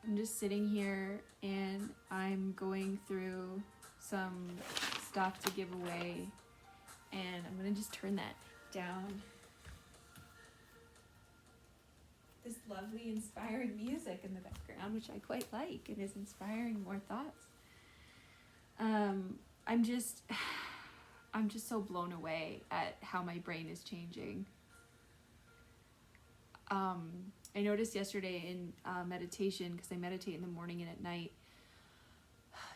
I'm just sitting here and I'm going through some stuff to give away, and I'm gonna just turn that down. This lovely inspiring music in the background, which I quite like and is inspiring more thoughts. I'm just so blown away at how my brain is changing. I noticed yesterday in meditation, because I meditate in the morning and at night,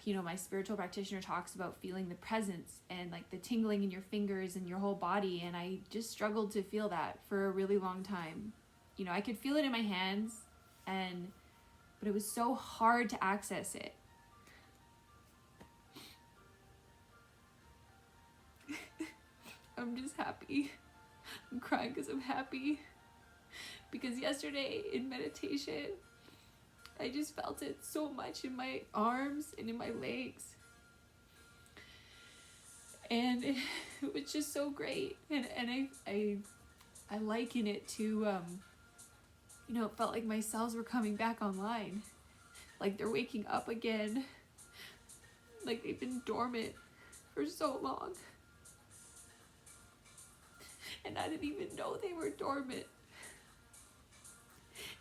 you know, my spiritual practitioner talks about feeling the presence and like the tingling in your fingers and your whole body, and I just struggled to feel that for a really long time. You know, I could feel it in my hands, but it was so hard to access it. I'm just happy. I'm crying because I'm happy. Because yesterday in meditation, I just felt it so much in my arms and in my legs. And it was just so great. And I liken it to, you know, it felt like my cells were coming back online. Like they're waking up again. Like they've been dormant for so long. And I didn't even know they were dormant.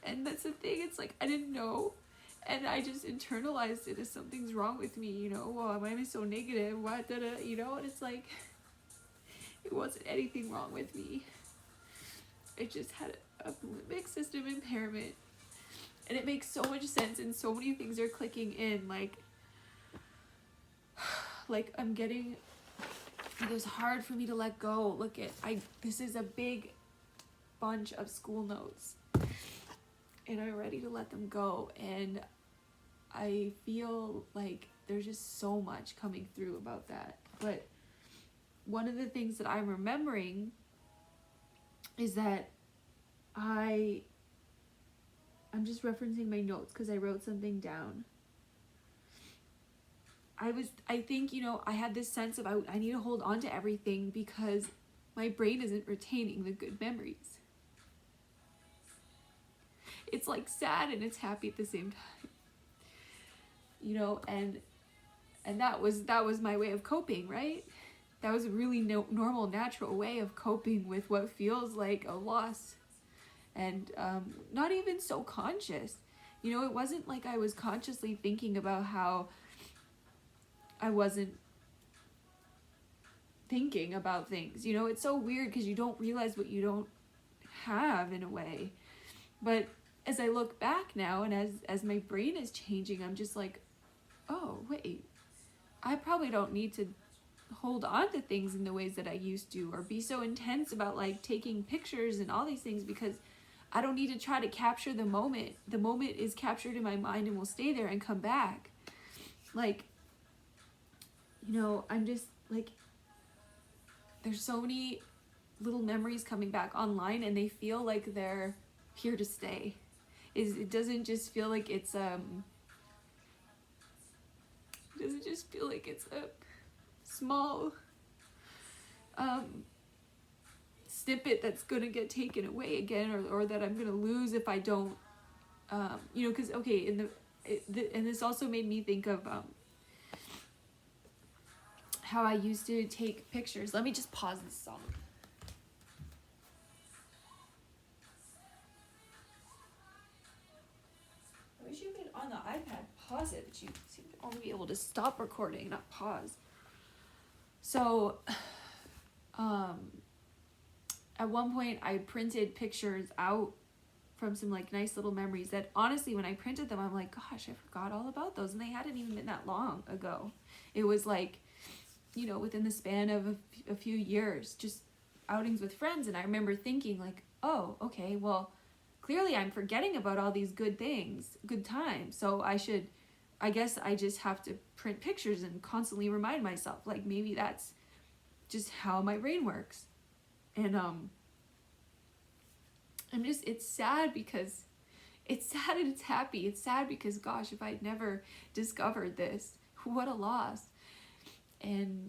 And that's the thing, it's like I didn't know, and I just internalized it as something's wrong with me, you know. Well, why am I so negative? What, you know? And it's like, it wasn't anything wrong with me. I just had a limbic system impairment, and it makes so much sense, and so many things are clicking in. Like I'm getting, it was hard for me to let go. Look at, this is a big bunch of school notes, and I'm ready to let them go, and I feel like there's just so much coming through about that. But one of the things that I'm remembering is that I'm just referencing my notes because I wrote something down. I think, you know, I had this sense of I need to hold on to everything because my brain isn't retaining the good memories. It's like sad and it's happy at the same time, you know, and that was my way of coping, right? That was a really normal, natural way of coping with what feels like a loss, and not even so conscious. You know, it wasn't like I was consciously thinking about how I wasn't thinking about things. You know, it's so weird because you don't realize what you don't have in a way. But as I look back now, and as my brain is changing, I'm just like, oh, wait, I probably don't need to hold on to things in the ways that I used to, or be so intense about like taking pictures and all these things, because I don't need to try to capture the moment. The moment is captured in my mind and will stay there and come back. Like, you know, I'm just like, there's so many little memories coming back online, and they feel like they're here to stay. It doesn't just feel like it's a small snippet that's gonna get taken away again, or that I'm gonna lose if I don't, you know, because okay, and this also made me think of how I used to take pictures. Let me just pause this song. I wish you could, on the iPad, pause it, but you seem to only be able to stop recording, not pause. So, at one point I printed pictures out from some like nice little memories that honestly, when I printed them, I'm like, gosh, I forgot all about those, and they hadn't even been that long ago. It was like, you know, within the span of a few years, just outings with friends. And I remember thinking like, oh, okay, well, clearly I'm forgetting about all these good things, good times. So I guess I just have to print pictures and constantly remind myself, like maybe that's just how my brain works. And it's sad because it's sad and it's happy. It's sad because, gosh, if I'd never discovered this, what a loss.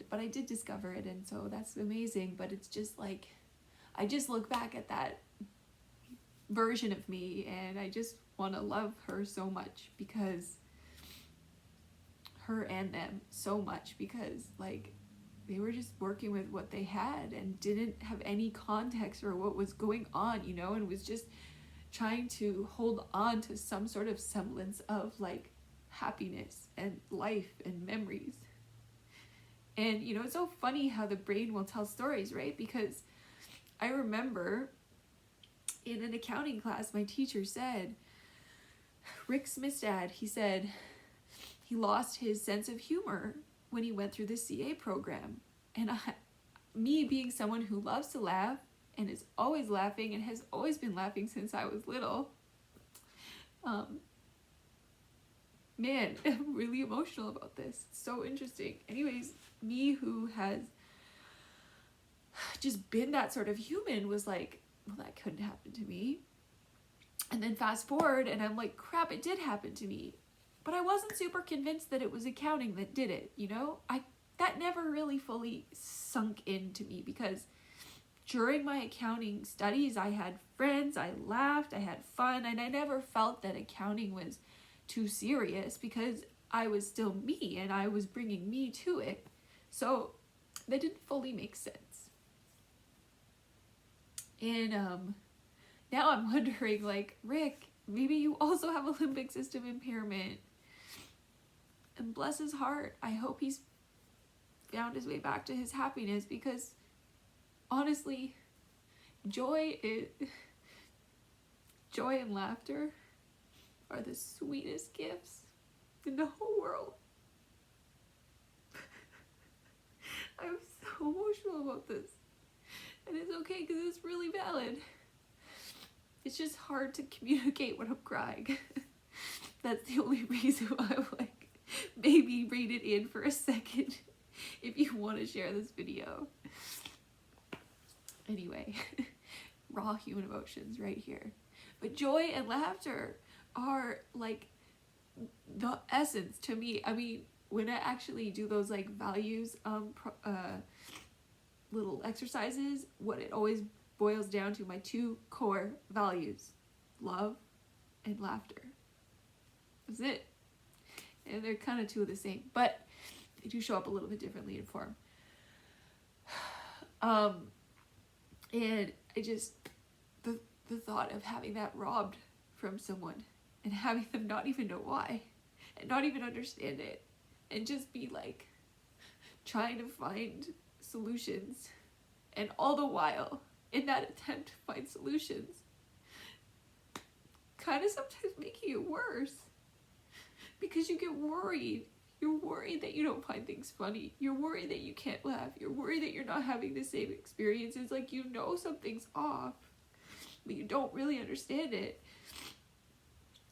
But I did discover it, and so that's amazing. But it's just like, I just look back at that version of me, and I just want to love her so much because her and them so much because like they were just working with what they had and didn't have any context for what was going on, you know, and was just trying to hold on to some sort of semblance of like happiness and life and memories. And you know, it's so funny how the brain will tell stories, right? Because I remember in an accounting class, my teacher said, Rick Smithad, he said he lost his sense of humor when he went through the CA program. And me being someone who loves to laugh and is always laughing and has always been laughing since I was little, man, I'm really emotional about this. It's so interesting. Anyways, me who has just been that sort of human was like, well, that couldn't happen to me. And then fast forward and I'm like, crap, it did happen to me. But I wasn't super convinced that it was accounting that did it, you know? That never really fully sunk into me because during my accounting studies, I had friends, I laughed, I had fun, and I never felt that accounting was too serious because I was still me and I was bringing me to it. So that didn't fully make sense. And now I'm wondering, like, Rick, maybe you also have a limbic system impairment. And bless his heart, I hope he's found his way back to his happiness because honestly, joy and laughter are the sweetest gifts in the whole world. I'm so emotional about this. And it's okay because it's really valid. It's just hard to communicate when I'm crying. That's the only reason why I'm like, maybe read it in for a second if you want to share this video. Anyway, raw human emotions right here. But joy and laughter are like the essence to me. I mean, when I actually do those like values little exercises, what it always boils down to, my two core values, love and laughter. That's it. And they're kind of two of the same, but they do show up a little bit differently in form. And I just, the thought of having that robbed from someone and having them not even know why and not even understand it and just be like trying to find solutions, and all the while in that attempt to find solutions kind of sometimes making it worse because you get worried. You're worried that you don't find things funny. You're worried that you can't laugh. You're worried that you're not having the same experiences. Like, you know something's off, but you don't really understand it.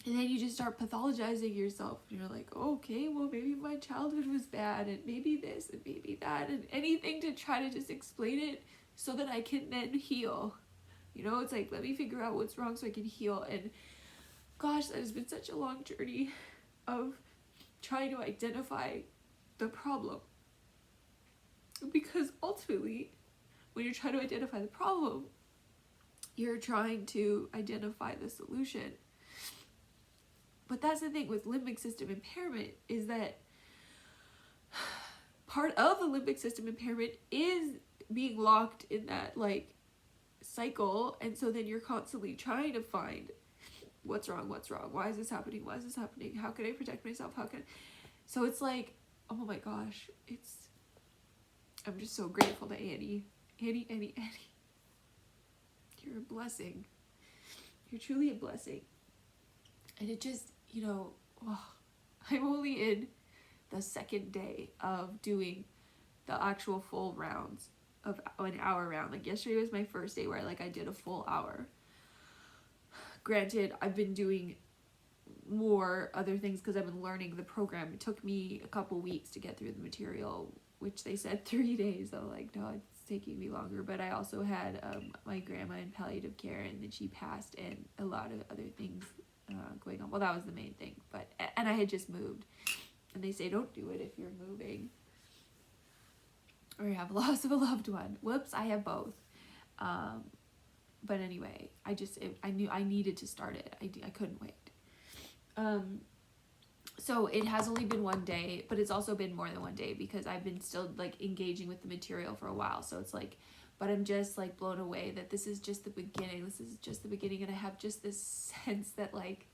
And then you just start pathologizing yourself. You're like, oh, okay, well, maybe my childhood was bad, and maybe this, and maybe that, and anything to try to just explain it so that I can then heal. You know, it's like, let me figure out what's wrong so I can heal. And gosh, that has been such a long journey of trying to identify the problem. Because ultimately, when you're trying to identify the problem, you're trying to identify the solution. But that's the thing with limbic system impairment, is that part of the limbic system impairment is being locked in that like cycle. And so then you're constantly trying to find what's wrong, why is this happening, how can I protect myself, so it's like, oh my gosh, I'm just so grateful to Annie. You're a blessing. You're truly a blessing. And it just, you know, I'm only in the second day of doing the actual full rounds of an hour round. Like, yesterday was my first day where I did a full hour. Granted, I've been doing more other things because I've been learning the program. It took me a couple weeks to get through the material, which they said 3 days. So like, no, it's taking me longer. But I also had my grandma in palliative care, and then she passed, and a lot of other things going on. Well, that was the main thing. And I had just moved, and they say don't do it if you're moving or you have loss of a loved one. Whoops, I have both. But anyway, I knew I needed to start it. I couldn't wait. So it has only been one day, but it's also been more than one day because I've been still like engaging with the material for a while. So it's like, but I'm just like blown away that this is just the beginning. This is just the beginning. And I have just this sense that like,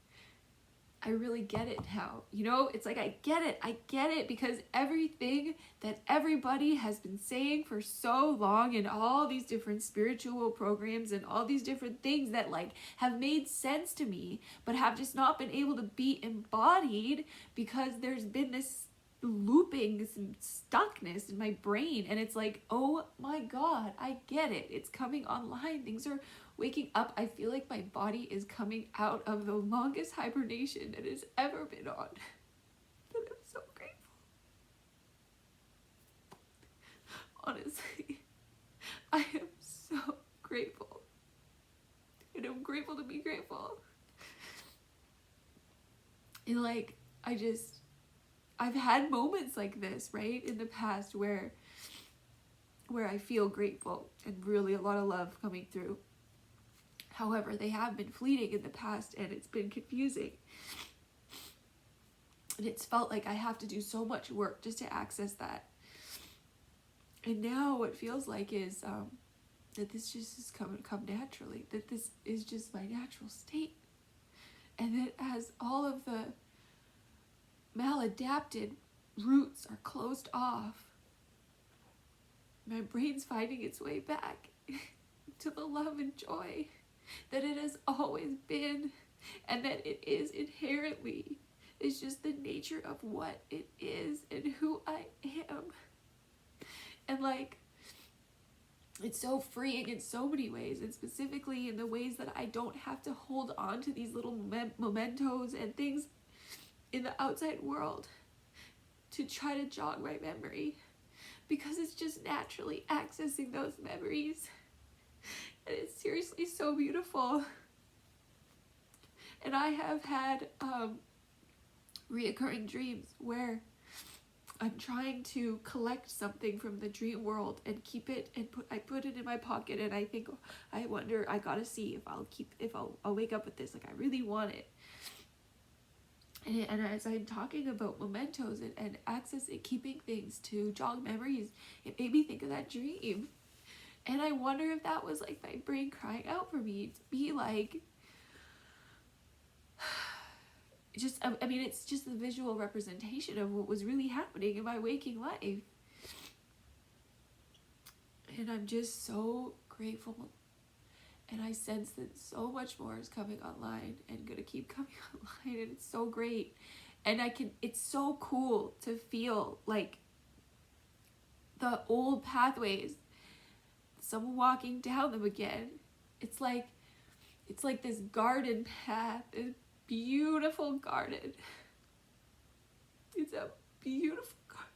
I really get it now. You know, it's like, I get it because everything that everybody has been saying for so long in all these different spiritual programs and all these different things that like have made sense to me, but have just not been able to be embodied because there's been this looping, some stuckness in my brain. And it's like, oh my God, I get it. It's coming online. Things are waking up. I feel like my body is coming out of the longest hibernation it has ever been on. And I'm so grateful. Honestly, I am so grateful. And I'm grateful to be grateful. And like, I've had moments like this, right, in the past where I feel grateful and really a lot of love coming through. However, they have been fleeting in the past and it's been confusing. And it's felt like I have to do so much work just to access that. And now what it feels like is that this just has come naturally, that this is just my natural state. And that as all of the maladapted roots are closed off, my brain's finding its way back to the love and joy that it has always been, and that it is inherently. It's just the nature of what it is and who I am. And like, it's so freeing in so many ways, and specifically in the ways that I don't have to hold on to these little mementos and things in the outside world to try to jog my memory, because it's just naturally accessing those memories. And it's seriously so beautiful. And I have had reoccurring dreams where I'm trying to collect something from the dream world and keep it, and I put it in my pocket, and I wonder, I gotta see if I'll wake up with this, like I really want it. And as I'm talking about mementos and accessing, keeping things to jog memories, it made me think of that dream. And I wonder if that was like my brain crying out for me to be like, just, I mean, it's just the visual representation of what was really happening in my waking life. And I'm just so grateful. And I sense that so much more is coming online and gonna keep coming online, and it's so great. And it's so cool to feel like the old pathways, someone walking down them again. It's like this garden path, this beautiful garden. It's a beautiful garden.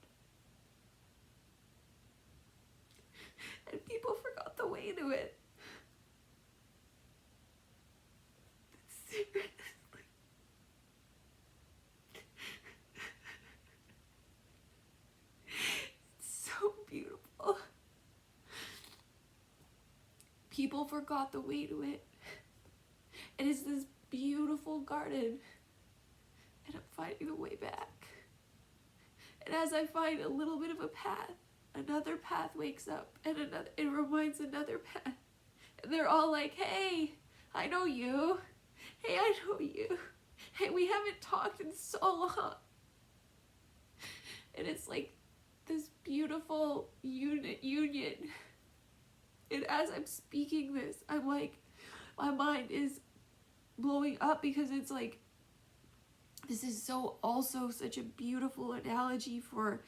And people forgot the way to it. Seriously. It's so beautiful. People forgot the way to it. And it's this beautiful garden. And I'm finding the way back. And as I find a little bit of a path, another path wakes up, and it reminds another path. And they're all like, hey, I know you. Hey, I know you. Hey, we haven't talked in so long. And it's like this beautiful union. And as I'm speaking this, I'm like, my mind is blowing up, because it's like, this is so also such a beautiful analogy for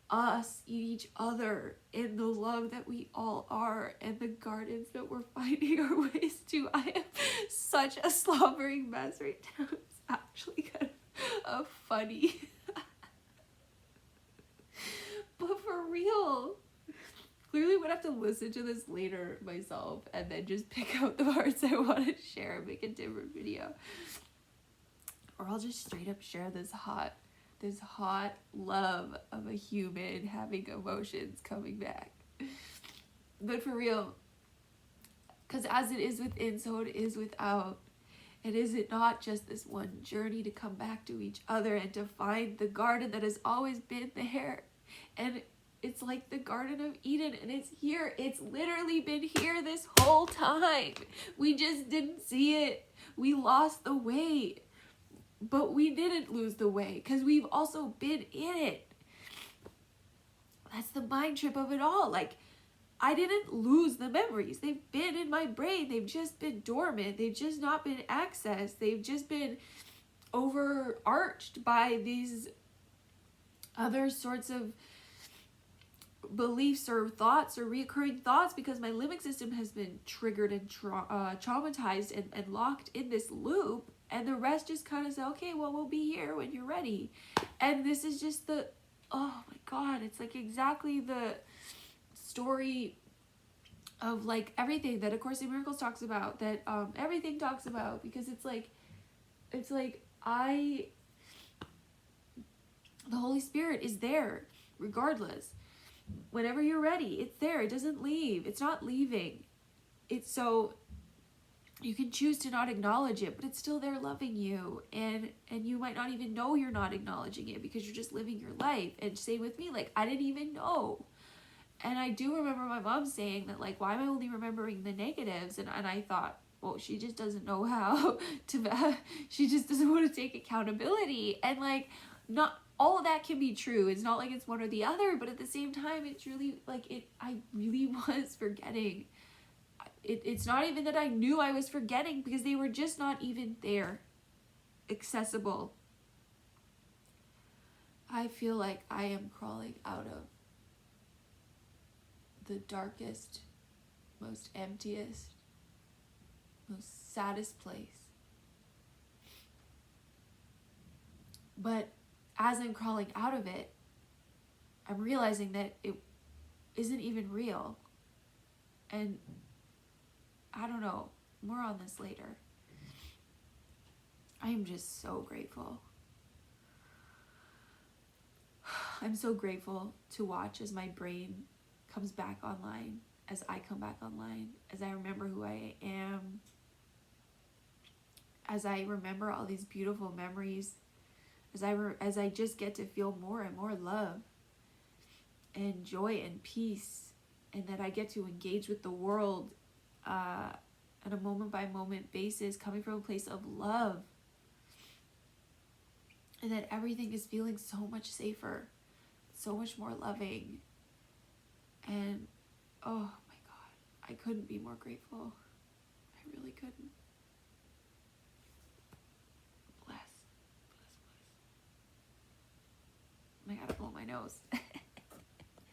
us, each other, and the love that we all are, and the gardens that we're finding our ways to. I am such a slobbering mess right now. It's actually kind of funny. But for real, clearly I'm gonna have to listen to this later myself and then just pick out the parts I want to share and make a different video. Or I'll just straight up share this hot love of a human having emotions coming back. But for real, because as it is within, so it is without. And is it not just this one journey to come back to each other and to find the garden that has always been there? And it's like the Garden of Eden, and it's here. It's literally been here this whole time. We just didn't see it. We lost the way. But we didn't lose the way, because we've also been in it. That's the mind trip of it all. Like, I didn't lose the memories. They've been in my brain. They've just been dormant. They've just not been accessed. They've just been overarched by these other sorts of beliefs or thoughts or reoccurring thoughts, because my limbic system has been triggered and traumatized and locked in this loop, and the rest just kind of say, okay, well, we'll be here when you're ready. And this is just the, oh my God, it's like exactly the story of like everything that A Course in Miracles talks about, that everything talks about, because it's like the Holy Spirit is there regardless. Whenever you're ready, it's there. It doesn't leave. It's not leaving. It's so you can choose to not acknowledge it, but it's still there loving you. And you might not even know you're not acknowledging it, because you're just living your life. And same with me, like I didn't even know. And I do remember my mom saying that, like, why am I only remembering the negatives? And I thought, well, she just doesn't know how to, she just doesn't want to take accountability. And like, not all of that can be true. It's not like it's one or the other, but at the same time, it's really like I really was forgetting. It's not even that I knew I was forgetting, because they were just not even there, accessible. I feel like I am crawling out of the darkest, most emptiest, most saddest place. But as I'm crawling out of it, I'm realizing that it isn't even real. And I don't know, more on this later. I am just so grateful. I'm so grateful to watch as my brain comes back online, as I come back online, as I remember who I am, as I remember all these beautiful memories, as I just get to feel more and more love and joy and peace, and that I get to engage with the world on a moment-by-moment basis, coming from a place of love, and that everything is feeling so much safer, so much more loving. And oh my God, I couldn't be more grateful. I really couldn't. Bless. I gotta blow my nose.